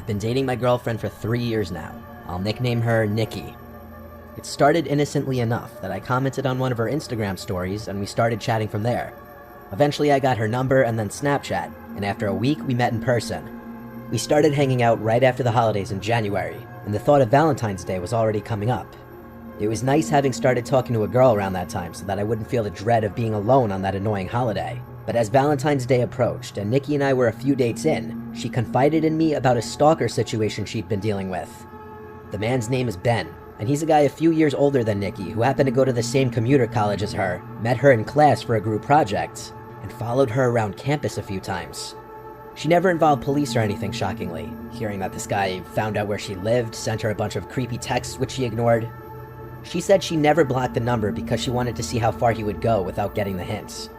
I've been dating my girlfriend for 3 years now. I'll nickname her Nikki. It started innocently enough that I commented on one of her Instagram stories and we started chatting from there. Eventually I got her number and then Snapchat, and after a week we met in person. We started hanging out right after the holidays in January, and the thought of Valentine's Day was already coming up. It was nice having started talking to a girl around that time so that I wouldn't feel the dread of being alone on that annoying holiday. But as Valentine's Day approached and Nikki and I were a few dates in, she confided in me about a stalker situation she'd been dealing with. The man's name is Ben, and he's a guy a few years older than Nikki who happened to go to the same commuter college as her, met her in class for a group project, and followed her around campus a few times. She never involved police or anything, shockingly, hearing that this guy found out where she lived, sent her a bunch of creepy texts which she ignored. She said she never blocked the number because she wanted to see how far he would go without getting the hints.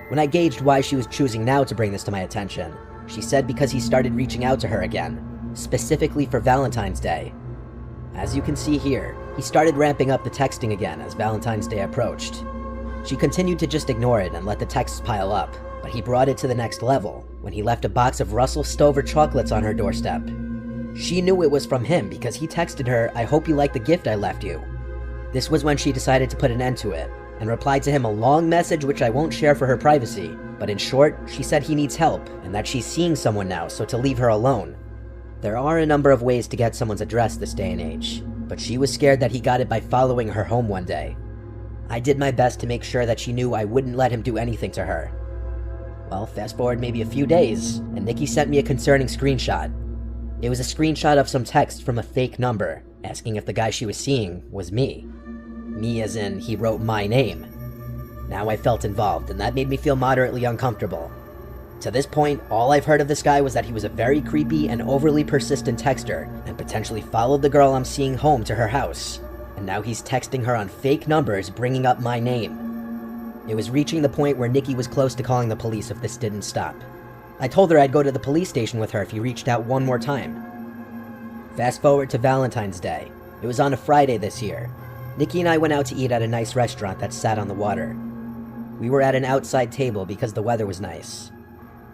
When I gauged why she was choosing now to bring this to my attention, she said because he started reaching out to her again, specifically for Valentine's Day. As you can see here, he started ramping up the texting again as Valentine's Day approached. She continued to just ignore it and let the texts pile up, but he brought it to the next level when he left a box of Russell Stover chocolates on her doorstep. She knew it was from him because he texted her, "I hope you like the gift I left you." This was when she decided to put an end to it, and replied to him a long message which I won't share for her privacy, but in short, she said he needs help and that she's seeing someone now, so to leave her alone. There are a number of ways to get someone's address this day and age, but she was scared that he got it by following her home one day. I did my best to make sure that she knew I wouldn't let him do anything to her. Well, fast forward maybe a few days, and Nikki sent me a concerning screenshot. It was a screenshot of some text from a fake number, asking if the guy she was seeing was me. Me as in, he wrote my name. Now I felt involved, and that made me feel moderately uncomfortable. To this point, all I've heard of this guy was that he was a very creepy and overly persistent texter, and potentially followed the girl I'm seeing home to her house. And now he's texting her on fake numbers, bringing up my name. It was reaching the point where Nikki was close to calling the police if this didn't stop. I told her I'd go to the police station with her if he reached out one more time. Fast forward to Valentine's Day. It was on a Friday this year. Nikki and I went out to eat at a nice restaurant that sat on the water. We were at an outside table because the weather was nice.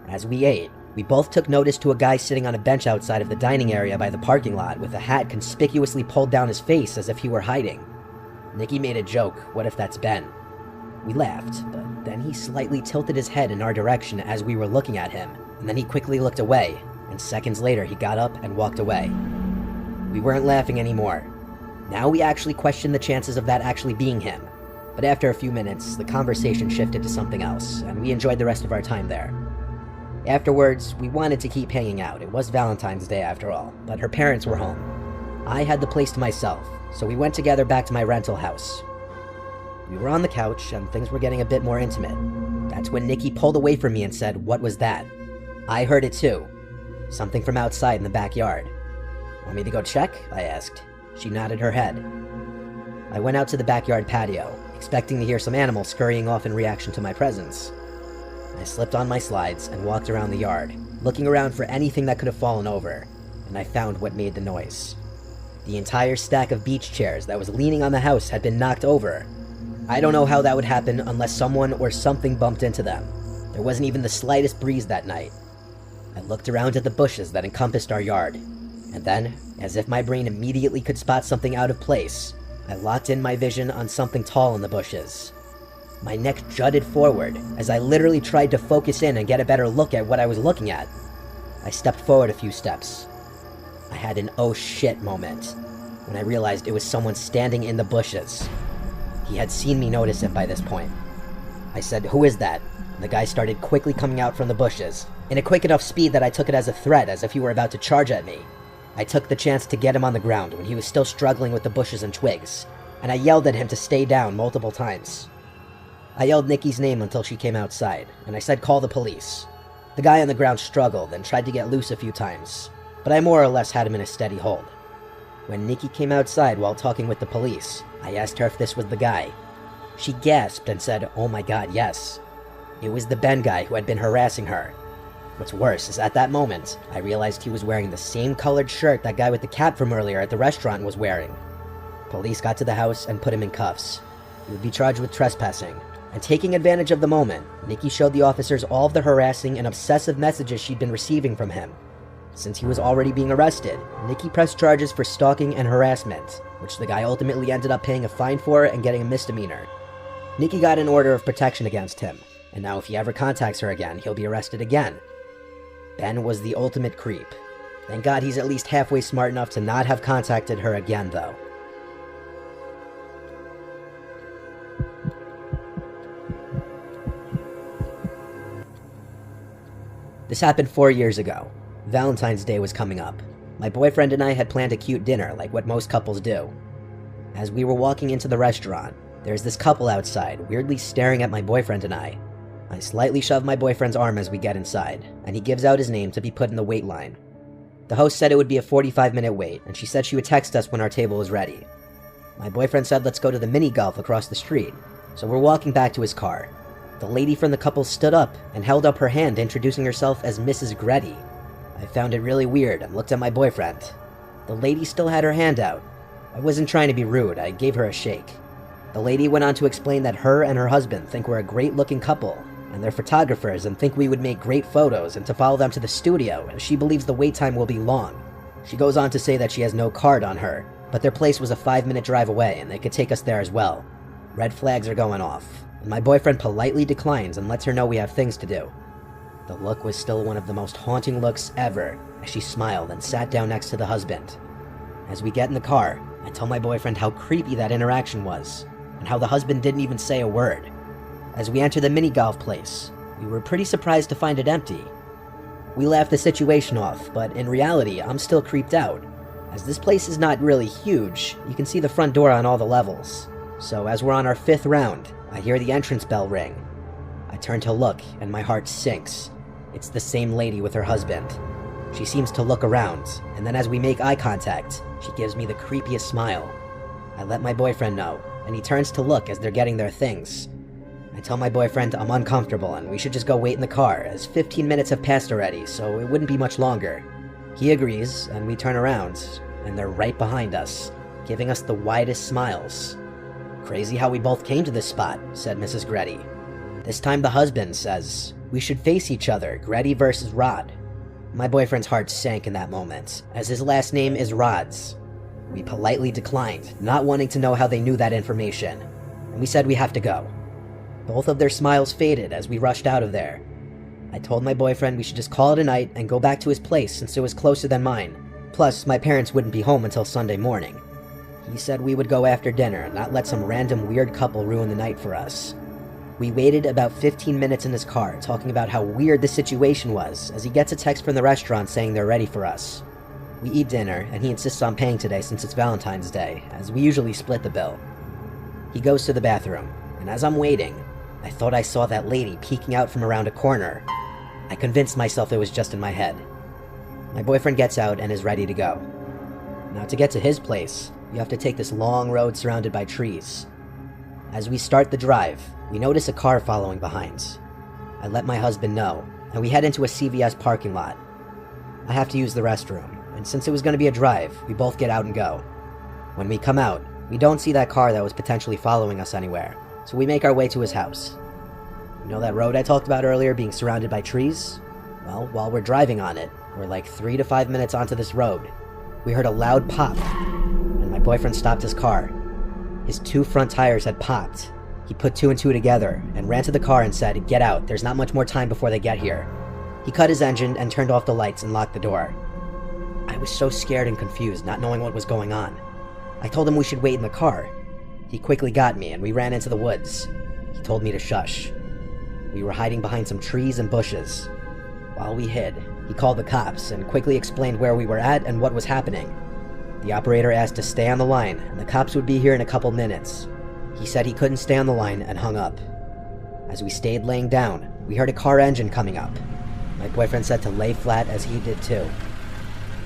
As we ate, we both took notice to a guy sitting on a bench outside of the dining area by the parking lot with a hat conspicuously pulled down his face as if he were hiding. Nikki made a joke, "What if that's Ben?" We laughed, but then he slightly tilted his head in our direction as we were looking at him, and then he quickly looked away, and seconds later he got up and walked away. We weren't laughing anymore. Now we actually questioned the chances of that actually being him. But after a few minutes, the conversation shifted to something else, and we enjoyed the rest of our time there. Afterwards, we wanted to keep hanging out. It was Valentine's Day after all, but her parents were home. I had the place to myself, so we went together back to my rental house. We were on the couch, and things were getting a bit more intimate. That's when Nikki pulled away from me and said, "What was that?" I heard it too. Something from outside in the backyard. "Want me to go check?" I asked. She nodded her head. I went out to the backyard patio, expecting to hear some animals scurrying off in reaction to my presence. I slipped on my slides and walked around the yard, looking around for anything that could have fallen over, and I found what made the noise. The entire stack of beach chairs that was leaning on the house had been knocked over. I don't know how that would happen unless someone or something bumped into them. There wasn't even the slightest breeze that night. I looked around at the bushes that encompassed our yard, and then, as if my brain immediately could spot something out of place, I locked in my vision on something tall in the bushes. My neck jutted forward as I literally tried to focus in and get a better look at what I was looking at. I stepped forward a few steps. I had an oh shit moment when I realized it was someone standing in the bushes. He had seen me notice it by this point. I said, "Who is that?" And the guy started quickly coming out from the bushes, in a quick enough speed that I took it as a threat, as if he were about to charge at me. I took the chance to get him on the ground when he was still struggling with the bushes and twigs, and I yelled at him to stay down multiple times. I yelled Nikki's name until she came outside, and I said call the police. The guy on the ground struggled and tried to get loose a few times, but I more or less had him in a steady hold. When Nikki came outside while talking with the police, I asked her if this was the guy. She gasped and said, "Oh my god, yes." It was the Ben guy who had been harassing her. What's worse is at that moment, I realized he was wearing the same colored shirt that guy with the cap from earlier at the restaurant was wearing. Police got to the house and put him in cuffs. He would be charged with trespassing. And taking advantage of the moment, Nikki showed the officers all of the harassing and obsessive messages she'd been receiving from him. Since he was already being arrested, Nicky pressed charges for stalking and harassment, which the guy ultimately ended up paying a fine for and getting a misdemeanor. Nicky got an order of protection against him, and now if he ever contacts her again, he'll be arrested again. Ben was the ultimate creep. Thank God he's at least halfway smart enough to not have contacted her again, though. This happened 4 years ago. Valentine's Day was coming up. My boyfriend and I had planned a cute dinner, like what most couples do. As we were walking into the restaurant, there's this couple outside, weirdly staring at my boyfriend and I. I slightly shove my boyfriend's arm as we get inside, and he gives out his name to be put in the wait line. The host said it would be a 45-minute wait, and she said she would text us when our table was ready. My boyfriend said let's go to the mini golf across the street, so we're walking back to his car. The lady from the couple stood up and held up her hand, introducing herself as Mrs. Gretty. I found it really weird and looked at my boyfriend. The lady still had her hand out. I wasn't trying to be rude, I gave her a shake. The lady went on to explain that her and her husband think we're a great-looking couple, and they're photographers and think we would make great photos, and to follow them to the studio, as she believes the wait time will be long. She goes on to say that she has no card on her, but their place was a 5-minute drive away and they could take us there as well. Red flags are going off, and my boyfriend politely declines and lets her know we have things to do. The look was still one of the most haunting looks ever, as she smiled and sat down next to the husband. As we get in the car, I tell my boyfriend how creepy that interaction was, and how the husband didn't even say a word. As we enter the mini golf place, we were pretty surprised to find it empty. We laughed the situation off, but in reality, I'm still creeped out. As this place is not really huge, you can see the front door on all the levels. So as we're on our 5th round, I hear the entrance bell ring. I turn to look, and my heart sinks. It's the same lady with her husband. She seems to look around, and then as we make eye contact, she gives me the creepiest smile. I let my boyfriend know, and he turns to look as they're getting their things. I tell my boyfriend I'm uncomfortable and we should just go wait in the car, as 15 minutes have passed already, so it wouldn't be much longer. He agrees, and we turn around, and they're right behind us, giving us the widest smiles. "Crazy how we both came to this spot," said Mrs. Gretty. This time the husband says, "We should face each other, Gretty versus Rod." My boyfriend's heart sank in that moment, as his last name is Rods. We politely declined, not wanting to know how they knew that information, and we said we have to go. Both of their smiles faded as we rushed out of there. I told my boyfriend we should just call it a night and go back to his place since it was closer than mine. Plus, my parents wouldn't be home until Sunday morning. He said we would go after dinner and not let some random weird couple ruin the night for us. We waited about 15 minutes in his car, talking about how weird the situation was, as he gets a text from the restaurant saying they're ready for us. We eat dinner, and he insists on paying today since it's Valentine's Day, as we usually split the bill. He goes to the bathroom, and as I'm waiting, I thought I saw that lady peeking out from around a corner. I convinced myself it was just in my head. My boyfriend gets out and is ready to go. Now to get to his place, you have to take this long road surrounded by trees. As we start the drive, we notice a car following behind. I let my husband know, and we head into a CVS parking lot. I have to use the restroom, and since it was going to be a drive, we both get out and go. When we come out, we don't see that car that was potentially following us anywhere, so we make our way to his house. You know that road I talked about earlier being surrounded by trees? Well, while we're driving on it, we're like 3 to 5 minutes onto this road. We heard a loud pop, and my boyfriend stopped his car. His 2 front tires had popped. He put 2 and 2 together and ran to the car and said, "Get out, there's not much more time before they get here." He cut his engine and turned off the lights and locked the door. I was so scared and confused, not knowing what was going on. I told him we should wait in the car. He quickly got me and we ran into the woods. He told me to shush. We were hiding behind some trees and bushes. While we hid, he called the cops and quickly explained where we were at and what was happening. The operator asked to stay on the line and the cops would be here in a couple minutes. He said he couldn't stay on the line and hung up. As we stayed laying down, we heard a car engine coming up. My boyfriend said to lay flat as he did too.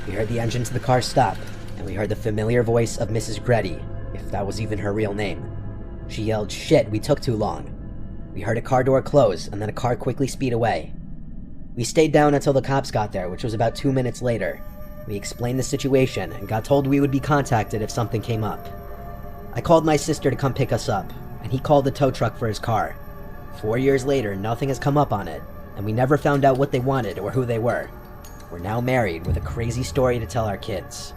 We heard the engine to the car stop, and we heard the familiar voice of Mrs. Gretty, if that was even her real name. She yelled, "Shit, we took too long." We heard a car door close, and then a car quickly speed away. We stayed down until the cops got there, which was about 2 minutes later. We explained the situation, and got told we would be contacted if something came up. I called my sister to come pick us up, and he called the tow truck for his car. 4 years later, nothing has come up on it, and we never found out what they wanted or who they were. We're now married with a crazy story to tell our kids.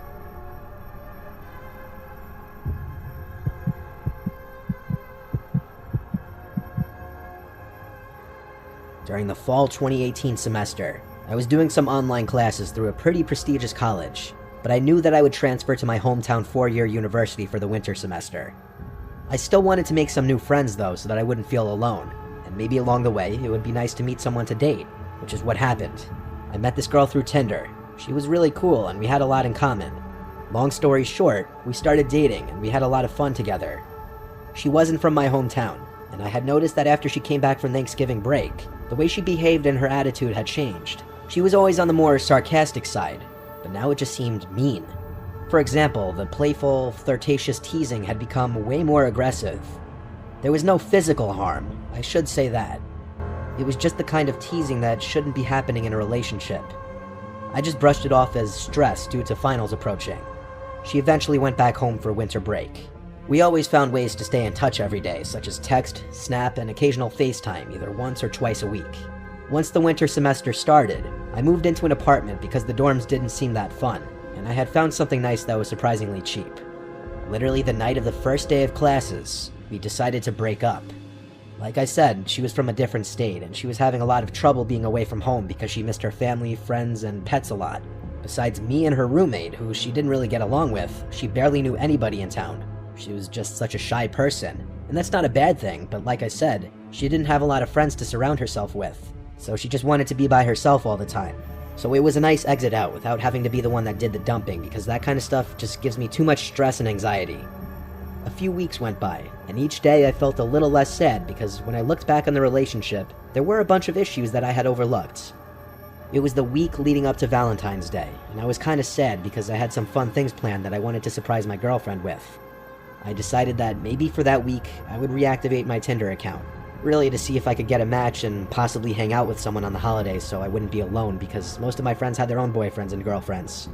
During the fall 2018 semester, I was doing some online classes through a pretty prestigious college, but I knew that I would transfer to my hometown 4-year university for the winter semester. I still wanted to make some new friends though, so that I wouldn't feel alone, and maybe along the way it would be nice to meet someone to date, which is what happened. I met this girl through Tinder. She was really cool and we had a lot in common. Long story short, we started dating and we had a lot of fun together. She wasn't from my hometown, and I had noticed that after she came back from Thanksgiving break, the way she behaved and her attitude had changed. She was always on the more sarcastic side, but now it just seemed mean. For example, the playful, flirtatious teasing had become way more aggressive. There was no physical harm, I should say that. It was just the kind of teasing that shouldn't be happening in a relationship. I just brushed it off as stress due to finals approaching. She eventually went back home for winter break. We always found ways to stay in touch every day, such as text, Snap, and occasional FaceTime, either once or twice a week. Once the winter semester started, I moved into an apartment because the dorms didn't seem that fun, and I had found something nice that was surprisingly cheap. Literally the night of the first day of classes, we decided to break up. Like I said, she was from a different state, and she was having a lot of trouble being away from home because she missed her family, friends, and pets a lot. Besides me and her roommate, who she didn't really get along with, she barely knew anybody in town. She was just such a shy person, and that's not a bad thing, but like I said, she didn't have a lot of friends to surround herself with. So she just wanted to be by herself all the time. So it was a nice exit out without having to be the one that did the dumping, because that kind of stuff just gives me too much stress and anxiety. A few weeks went by, and each day I felt a little less sad because when I looked back on the relationship, there were a bunch of issues that I had overlooked. It was the week leading up to Valentine's Day, and I was kind of sad because I had some fun things planned that I wanted to surprise my girlfriend with. I decided that maybe for that week, I would reactivate my Tinder account. Really to see if I could get a match and possibly hang out with someone on the holidays so I wouldn't be alone because most of my friends had their own boyfriends and girlfriends.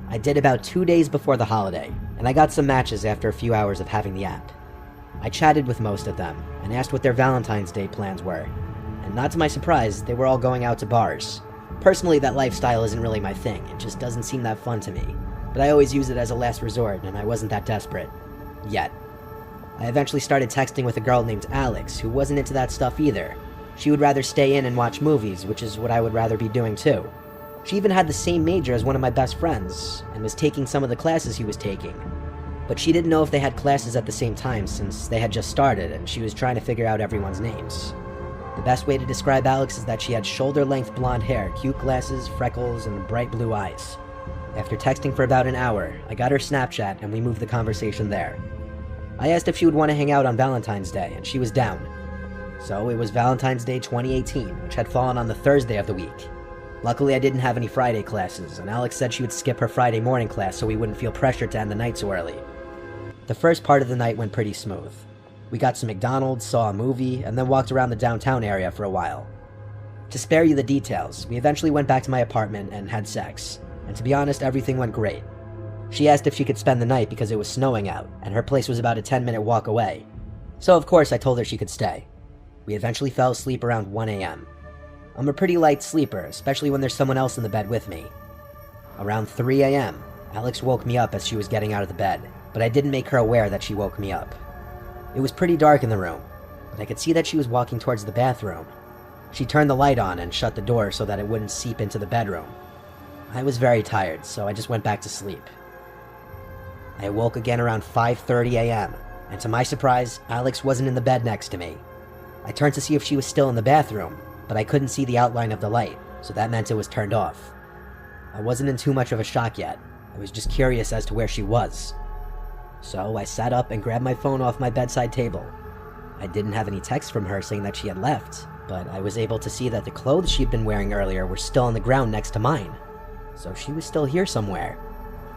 I did about 2 days before the holiday, and I got some matches after a few hours of having the app. I chatted with most of them and asked what their Valentine's Day plans were, and not to my surprise, they were all going out to bars. Personally, that lifestyle isn't really my thing, it just doesn't seem that fun to me, but I always use it as a last resort and I wasn't that desperate. Yet. I eventually started texting with a girl named Alex, who wasn't into that stuff either. She would rather stay in and watch movies, which is what I would rather be doing too. She even had the same major as one of my best friends, and was taking some of the classes he was taking. But she didn't know if they had classes at the same time since they had just started, and she was trying to figure out everyone's names. The best way to describe Alex is that she had shoulder-length blonde hair, cute glasses, freckles, and bright blue eyes. After texting for about an hour, I got her Snapchat and we moved the conversation there. I asked if she would want to hang out on Valentine's Day, and she was down. So it was Valentine's Day 2018, which had fallen on the Thursday of the week. Luckily, I didn't have any Friday classes, and Alex said she would skip her Friday morning class so we wouldn't feel pressured to end the night so early. The first part of the night went pretty smooth. We got some McDonald's, saw a movie, and then walked around the downtown area for a while. To spare you the details, we eventually went back to my apartment and had sex, and to be honest, everything went great. She asked if she could spend the night because it was snowing out, and her place was about a 10-minute walk away. So of course I told her she could stay. We eventually fell asleep around 1 a.m. I'm a pretty light sleeper, especially when there's someone else in the bed with me. Around 3 a.m., Alex woke me up as she was getting out of the bed, but I didn't make her aware that she woke me up. It was pretty dark in the room, but I could see that she was walking towards the bathroom. She turned the light on and shut the door so that it wouldn't seep into the bedroom. I was very tired, so I just went back to sleep. I awoke again around 5:30 a.m., and to my surprise, Alex wasn't in the bed next to me. I turned to see if she was still in the bathroom, but I couldn't see the outline of the light, so that meant it was turned off. I wasn't in too much of a shock yet. I was just curious as to where she was. So I sat up and grabbed my phone off my bedside table. I didn't have any text from her saying that she had left, but I was able to see that the clothes she'd been wearing earlier were still on the ground next to mine. So she was still here somewhere.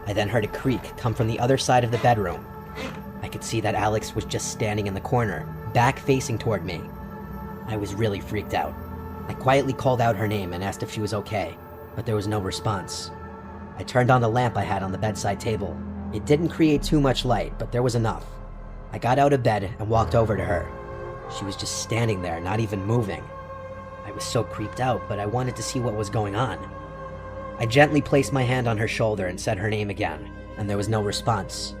I then heard a creak come from the other side of the bedroom. I could see that Alex was just standing in the corner, back facing toward me. I was really freaked out. I quietly called out her name and asked if she was okay, but there was no response. I turned on the lamp I had on the bedside table. It didn't create too much light, but there was enough. I got out of bed and walked over to her. She was just standing there, not even moving. I was so creeped out, but I wanted to see what was going on. I gently placed my hand on her shoulder and said her name again, and there was no response.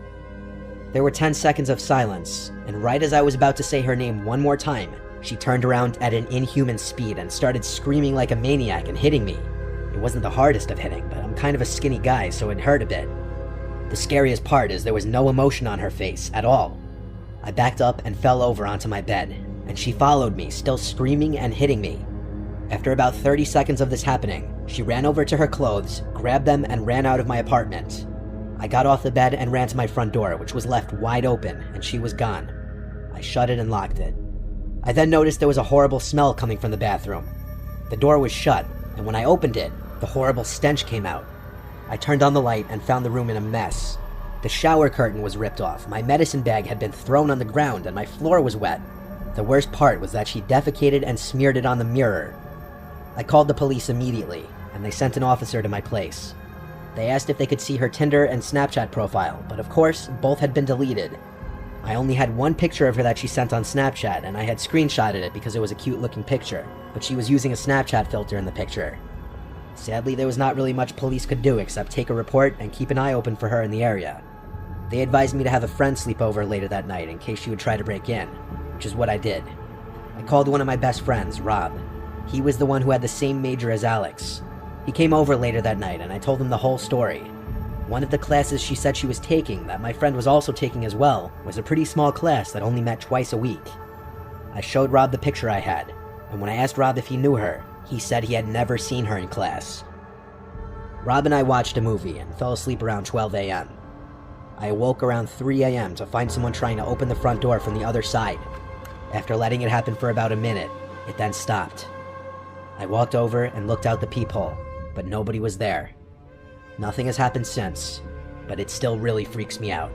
There were 10 seconds of silence, and right as I was about to say her name one more time, she turned around at an inhuman speed and started screaming like a maniac and hitting me. It wasn't the hardest of hitting, but I'm kind of a skinny guy, so it hurt a bit. The scariest part is there was no emotion on her face at all. I backed up and fell over onto my bed, and she followed me, still screaming and hitting me. After about 30 seconds of this happening, she ran over to her clothes, grabbed them, and ran out of my apartment. I got off the bed and ran to my front door, which was left wide open, and she was gone. I shut it and locked it. I then noticed there was a horrible smell coming from the bathroom. The door was shut, and when I opened it, the horrible stench came out. I turned on the light and found the room in a mess. The shower curtain was ripped off, my medicine bag had been thrown on the ground, and my floor was wet. The worst part was that she defecated and smeared it on the mirror. I called the police immediately, and they sent an officer to my place. They asked if they could see her Tinder and Snapchat profile, but of course, both had been deleted. I only had one picture of her that she sent on Snapchat, and I had screenshotted it because it was a cute-looking picture, but she was using a Snapchat filter in the picture. Sadly, there was not really much police could do except take a report and keep an eye open for her in the area. They advised me to have a friend sleep over later that night in case she would try to break in, which is what I did. I called one of my best friends, Rob. He was the one who had the same major as Alex. He came over later that night and I told him the whole story. One of the classes she said she was taking, that my friend was also taking as well, was a pretty small class that only met twice a week. I showed Rob the picture I had, and when I asked Rob if he knew her, he said he had never seen her in class. Rob and I watched a movie and fell asleep around 12 a.m. I awoke around 3 a.m. to find someone trying to open the front door from the other side. After letting it happen for about a minute, it then stopped. I walked over and looked out the peephole, but nobody was there. Nothing has happened since, but it still really freaks me out.